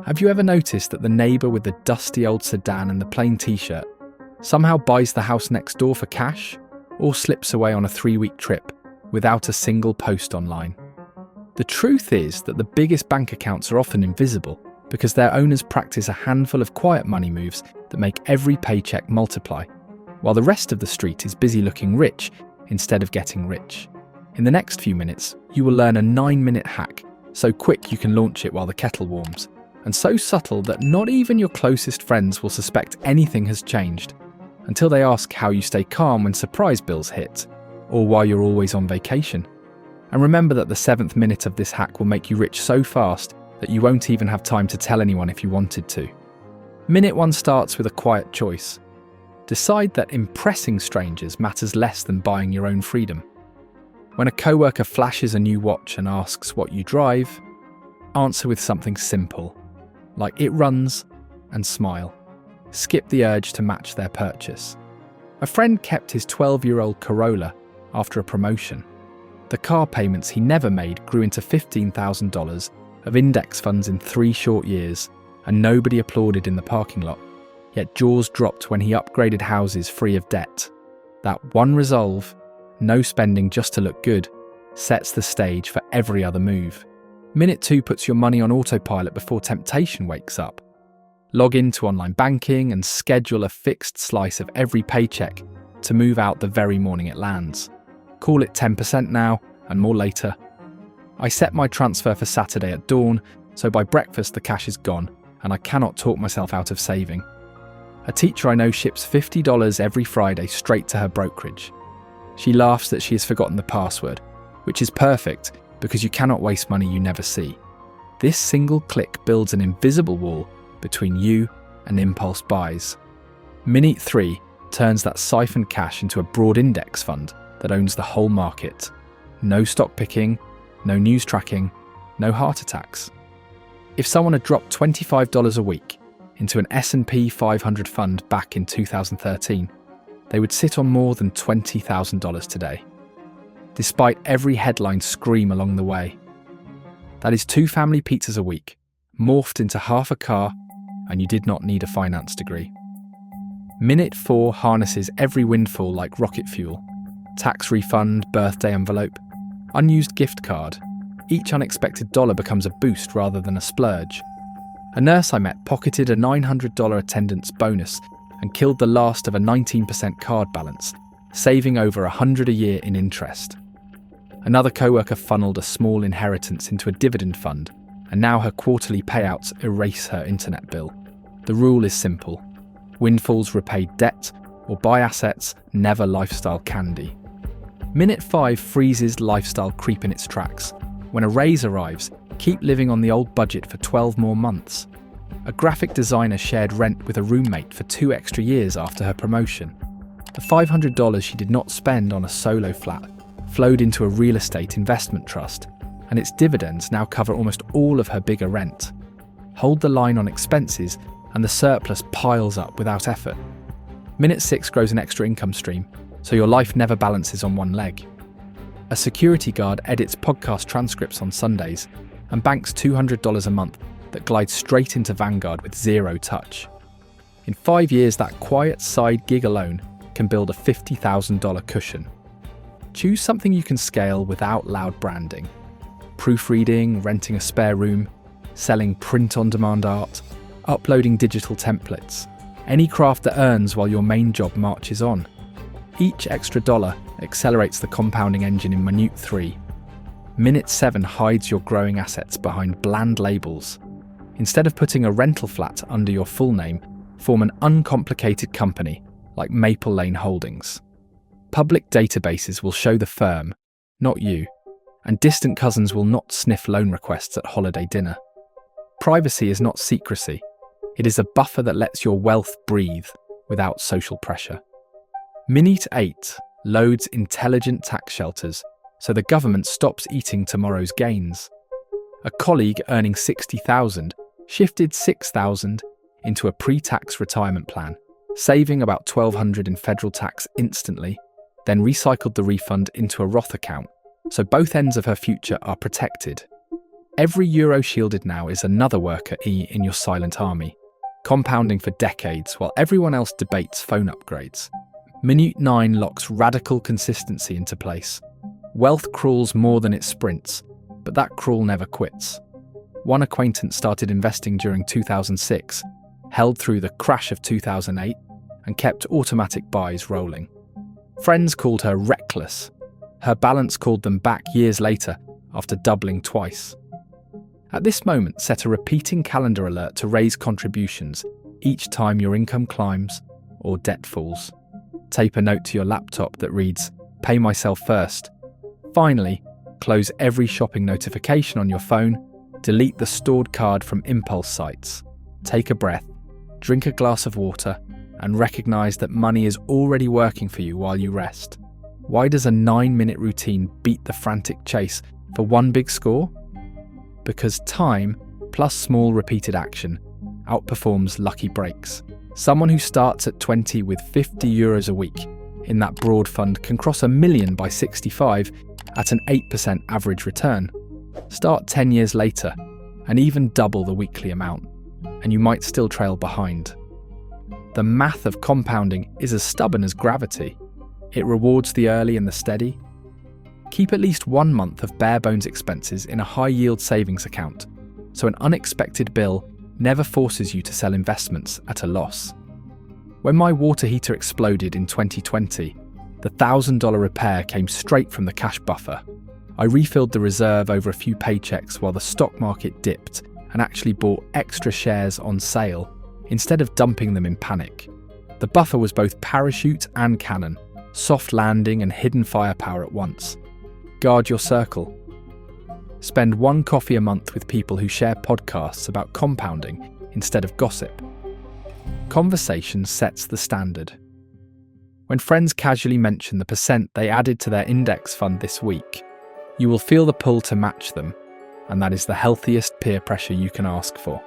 Have you ever noticed that the neighbour with the dusty old sedan and the plain t-shirt somehow buys the house next door for cash or slips away on a 3-week trip without a single post online? The truth is that the biggest bank accounts are often invisible because their owners practice a handful of quiet money moves that make every paycheck multiply, while the rest of the street is busy looking rich instead of getting rich. In the next few minutes, you will learn a 9-minute hack, so quick you can launch it while the kettle warms, and so subtle that not even your closest friends will suspect anything has changed, until they ask how you stay calm when surprise bills hit, or why you're always on vacation. And remember that the 7th minute of this hack will make you rich so fast that you won't even have time to tell anyone if you wanted to. Minute 1 starts with a quiet choice. Decide that impressing strangers matters less than buying your own freedom. When a coworker flashes a new watch and asks what you drive, answer with something simple, like it runs, and smile. Skip the urge to match their purchase. A friend kept his 12-year-old Corolla after a promotion. The car payments he never made grew into $15,000 of index funds in 3 short years, and nobody applauded in the parking lot. Yet jaws dropped when he upgraded houses free of debt. That one resolve, no spending just to look good, sets the stage for every other move. Minute 2 puts your money on autopilot before temptation wakes up. Log into online banking and schedule a fixed slice of every paycheck to move out the very morning it lands. Call it 10% now and more later. I set my transfer for Saturday at dawn, so by breakfast the cash is gone and I cannot talk myself out of saving. A teacher I know ships $50 every Friday straight to her brokerage. She laughs that she has forgotten the password, which is perfect because you cannot waste money you never see. This single click builds an invisible wall between you and impulse buys. Minute 3 turns that siphoned cash into a broad index fund that owns the whole market. No stock picking, no news tracking, no heart attacks. If someone had dropped $25 a week into an S&P 500 fund back in 2013, they would sit on more than $20,000 today, despite every headline scream along the way. That is 2 family pizzas a week, morphed into half a car, and you did not need a finance degree. Minute 4 harnesses every windfall like rocket fuel. Tax refund, birthday envelope, unused gift card. Each unexpected dollar becomes a boost rather than a splurge. A nurse I met pocketed a $900 attendance bonus and killed the last of a 19% card balance, saving over $100 a year in interest. Another coworker funneled a small inheritance into a dividend fund, and now her quarterly payouts erase her internet bill. The rule is simple. Windfalls repay debt, or buy assets, never lifestyle candy. Minute 5 freezes lifestyle creep in its tracks. When a raise arrives, keep living on the old budget for 12 more months. A graphic designer shared rent with a roommate for 2 extra years after her promotion. The $500 she did not spend on a solo flat flowed into a real estate investment trust, and its dividends now cover almost all of her bigger rent. Hold the line on expenses and the surplus piles up without effort. Minute 6 grows an extra income stream, so your life never balances on one leg. A security guard edits podcast transcripts on Sundays and banks $200 a month that glides straight into Vanguard with 0 touch. In 5 years, that quiet side gig alone can build a $50,000 cushion. Choose something you can scale without loud branding. Proofreading, renting a spare room, selling print-on-demand art, uploading digital templates. Any craft that earns while your main job marches on. Each extra dollar accelerates the compounding engine in minute 3. Minute 7 hides your growing assets behind bland labels. Instead of putting a rental flat under your full name, form an uncomplicated company like Maple Lane Holdings. Public databases will show the firm, not you, and distant cousins will not sniff loan requests at holiday dinner. Privacy is not secrecy. It is a buffer that lets your wealth breathe without social pressure. Minute 8 loads intelligent tax shelters so the government stops eating tomorrow's gains. A colleague earning $60,000 shifted $6,000 into a pre-tax retirement plan, saving about $1,200 in federal tax instantly, then recycled the refund into a Roth account, so both ends of her future are protected. Every euro shielded now is another worker E in your silent army, compounding for decades while everyone else debates phone upgrades. Minute 9 locks radical consistency into place. Wealth crawls more than it sprints, but that crawl never quits. One acquaintance started investing during 2006, held through the crash of 2008, and kept automatic buys rolling. Friends called her reckless. Her balance called them back years later after doubling twice. At this moment, set a repeating calendar alert to raise contributions each time your income climbs or debt falls. Tape a note to your laptop that reads, "Pay myself first." Finally, close every shopping notification on your phone, delete the stored card from impulse sites. Take a breath, drink a glass of water, and recognize that money is already working for you while you rest. Why does a 9-minute routine beat the frantic chase for one big score? Because time plus small repeated action outperforms lucky breaks. Someone who starts at 20 with €50 a week in that broad fund can cross $1 million by 65 at an 8% average return. Start 10 years later and even double the weekly amount, and you might still trail behind. The math of compounding is as stubborn as gravity. It rewards the early and the steady. Keep at least 1 month of bare bones expenses in a high-yield savings account, so an unexpected bill never forces you to sell investments at a loss. When my water heater exploded in 2020, the $1,000 repair came straight from the cash buffer. I refilled the reserve over a few paychecks while the stock market dipped and actually bought extra shares on sale instead of dumping them in panic. The buffer was both parachute and cannon, soft landing and hidden firepower at once. Guard your circle. Spend 1 coffee a month with people who share podcasts about compounding instead of gossip. Conversation sets the standard. When friends casually mention the percent they added to their index fund this week, you will feel the pull to match them, and that is the healthiest peer pressure you can ask for.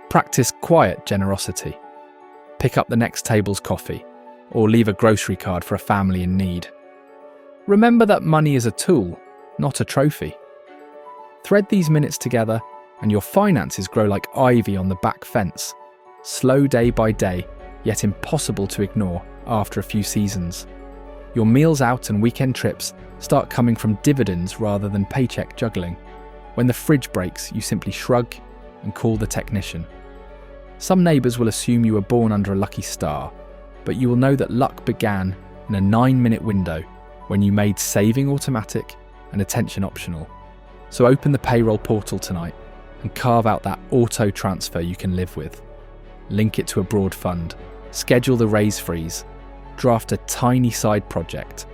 Practice quiet generosity. Pick up the next table's coffee, or leave a grocery card for a family in need. Remember that money is a tool, not a trophy. Thread these minutes together, and your finances grow like ivy on the back fence, slow day by day, yet impossible to ignore after a few seasons. Your meals out and weekend trips start coming from dividends rather than paycheck juggling. When the fridge breaks, you simply shrug and call the technician. Some neighbours will assume you were born under a lucky star, but you will know that luck began in a 9-minute window when you made saving automatic and attention optional. So open the payroll portal tonight and carve out that auto transfer you can live with. Link it to a broad fund, schedule the raise freeze, draft a tiny side project,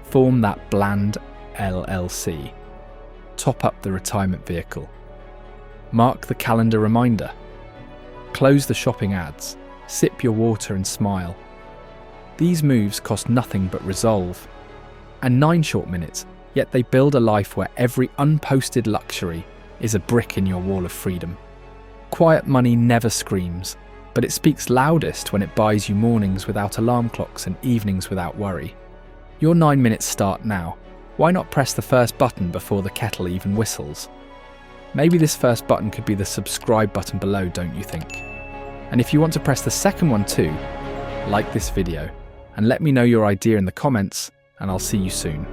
form that bland LLC, top up the retirement vehicle, mark the calendar reminder, close the shopping ads, sip your water and smile. These moves cost nothing but resolve. And 9 short minutes, yet they build a life where every unposted luxury is a brick in your wall of freedom. Quiet money never screams, but it speaks loudest when it buys you mornings without alarm clocks and evenings without worry. Your 9 minutes start now. Why not press the first button before the kettle even whistles? Maybe this first button could be the subscribe button below, don't you think? And if you want to press the second one too, like this video and let me know your idea in the comments, and I'll see you soon.